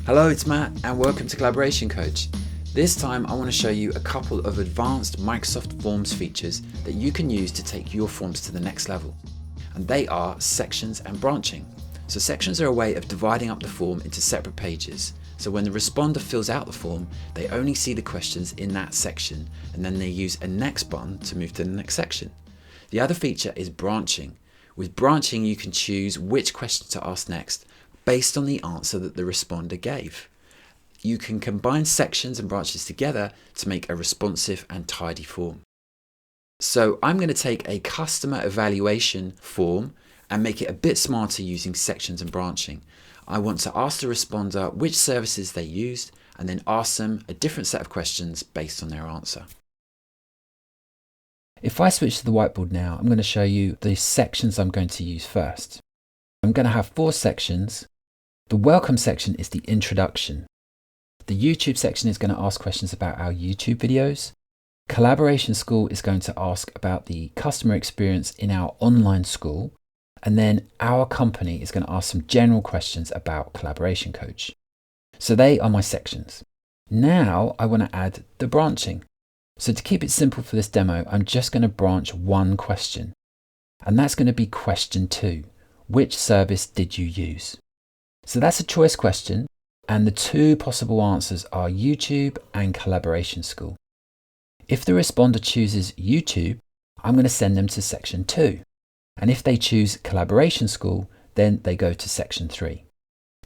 Hello, it's Matt and welcome to Collaboration Coach. This time I want to show you a couple of advanced Microsoft Forms features that you can use to take your forms to the next level. And they are sections and branching. So sections are a way of dividing up the form into separate pages. So when the responder fills out the form, they only see the questions in that section and then they use a next button to move to the next section. The other feature is branching. With branching, you can choose which question to ask next based on the answer that the responder gave. You can combine sections and branches together to make a responsive and tidy form. So I'm going to take a customer evaluation form and make it a bit smarter using sections and branching. I want to ask the responder which services they used and then ask them a different set of questions based on their answer. If I switch to the whiteboard now, I'm going to show you the sections I'm going to use first. I'm going to have 4 sections. The welcome section is the introduction. The YouTube section is going to ask questions about our YouTube videos. Collaboration School is going to ask about the customer experience in our online school. And then our company is going to ask some general questions about Collaboration Coach. So they are my sections. Now I want to add the branching. So to keep it simple for this demo, I'm just going to branch one question. And that's going to be question 2. Which service did you use? So that's a choice question. And the 2 possible answers are YouTube and Collaboration School. If the responder chooses YouTube, I'm going to send them to section 2. And if they choose Collaboration School, then they go to section 3.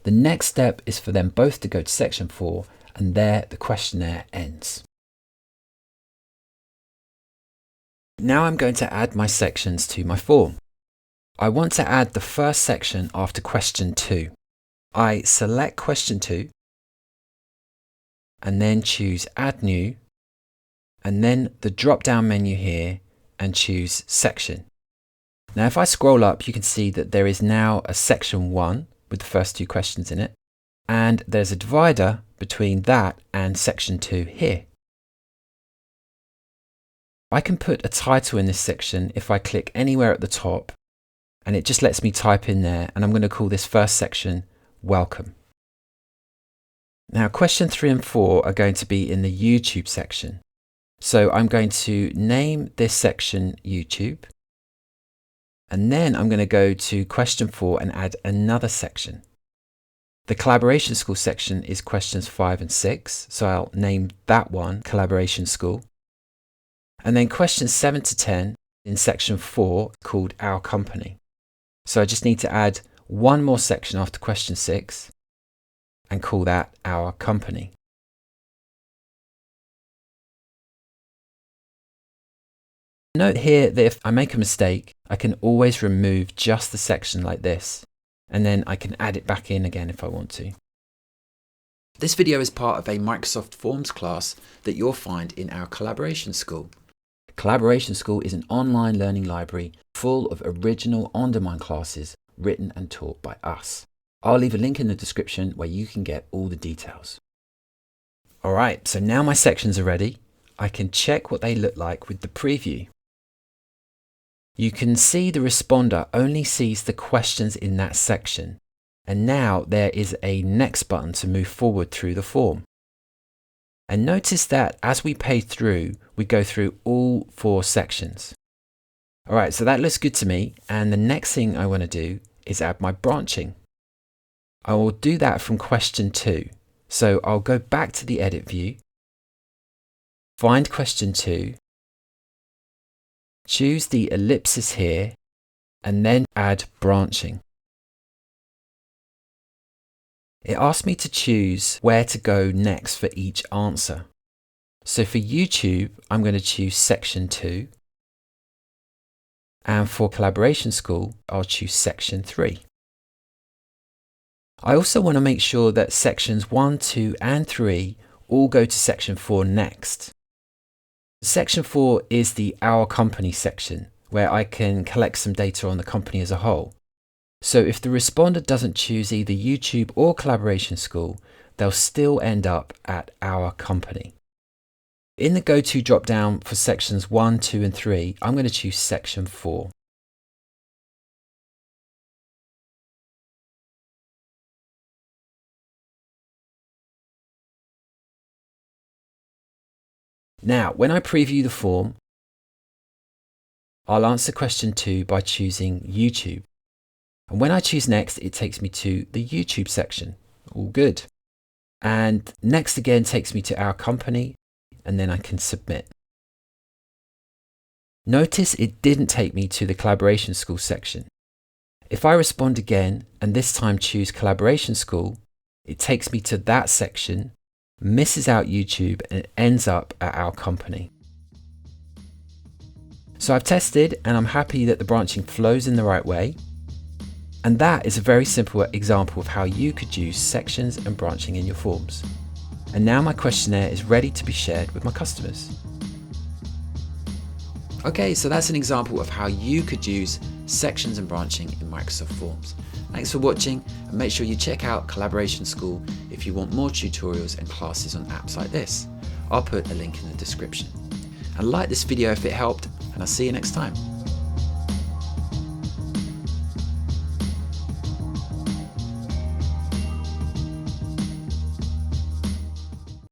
The next step is for them both to go to section 4, and there the questionnaire ends. Now I'm going to add my sections to my form. I want to add the first section after question 2. I select question 2 and then choose Add New, and then the drop-down menu here and choose Section. Now if I scroll up, you can see that there is now a section 1 with the first 2 questions in it, and there's a divider between that and section 2 here. I can put a title in this section if I click anywhere at the top, and it just lets me type in there, and I'm going to call this first section Welcome. Now question 3 and 4 are going to be in the YouTube section. So I'm going to name this section YouTube, and then I'm going to go to question 4 and add another section. The Collaboration School section is questions 5 and 6, so I'll name that one Collaboration School. And then questions 7 to 10 in section 4 called Our Company. So I just need to add one more section after question 6 and call that Our Company. Note here that if I make a mistake, I can always remove just the section like this, and then I can add it back in again if I want to. This video is part of a Microsoft Forms class that you'll find in our Collaboration School. Collaboration School is an online learning library full of original on-demand classes written and taught by us. I'll leave a link in the description where you can get all the details. Alright, so now my sections are ready. I can check what they look like with the preview. You can see the responder only sees the questions in that section, and now there is a next button to move forward through the form. And notice that as we page through, we go through all 4 sections. Alright, so that looks good to me, and the next thing I want to do is add my branching. I will do that from question 2. So I'll go back to the edit view, find question 2, choose the ellipsis here, and then add branching. It asks me to choose where to go next for each answer. So for YouTube, I'm going to choose section 2. And for Collaboration School, I'll choose section 3. I also want to make sure that sections 1, 2, and 3 all go to section 4 next. Section 4 is the Our Company section, where I can collect some data on the company as a whole. So if the responder doesn't choose either YouTube or Collaboration School, they'll still end up at Our Company. In the Go To drop-down for sections 1, 2, and 3, I'm going to choose section 4. Now, when I preview the form, I'll answer question 2 by choosing YouTube. And when I choose next, it takes me to the YouTube section. All good. And next again takes me to our company, and then I can submit. Notice it didn't take me to the collaboration school section. If I respond again and this time choose collaboration school, it takes me to that section, misses out YouTube, and ends up at our company. So I've tested and I'm happy that the branching flows in the right way. And that is a very simple example of how you could use sections and branching in your forms. And now my questionnaire is ready to be shared with my customers. Okay, so that's an example of how you could use sections and branching in Microsoft Forms. Thanks for watching, and make sure you check out Collaboration School if you want more tutorials and classes on apps like this. I'll put a link in the description. And like this video if it helped, and I'll see you next time.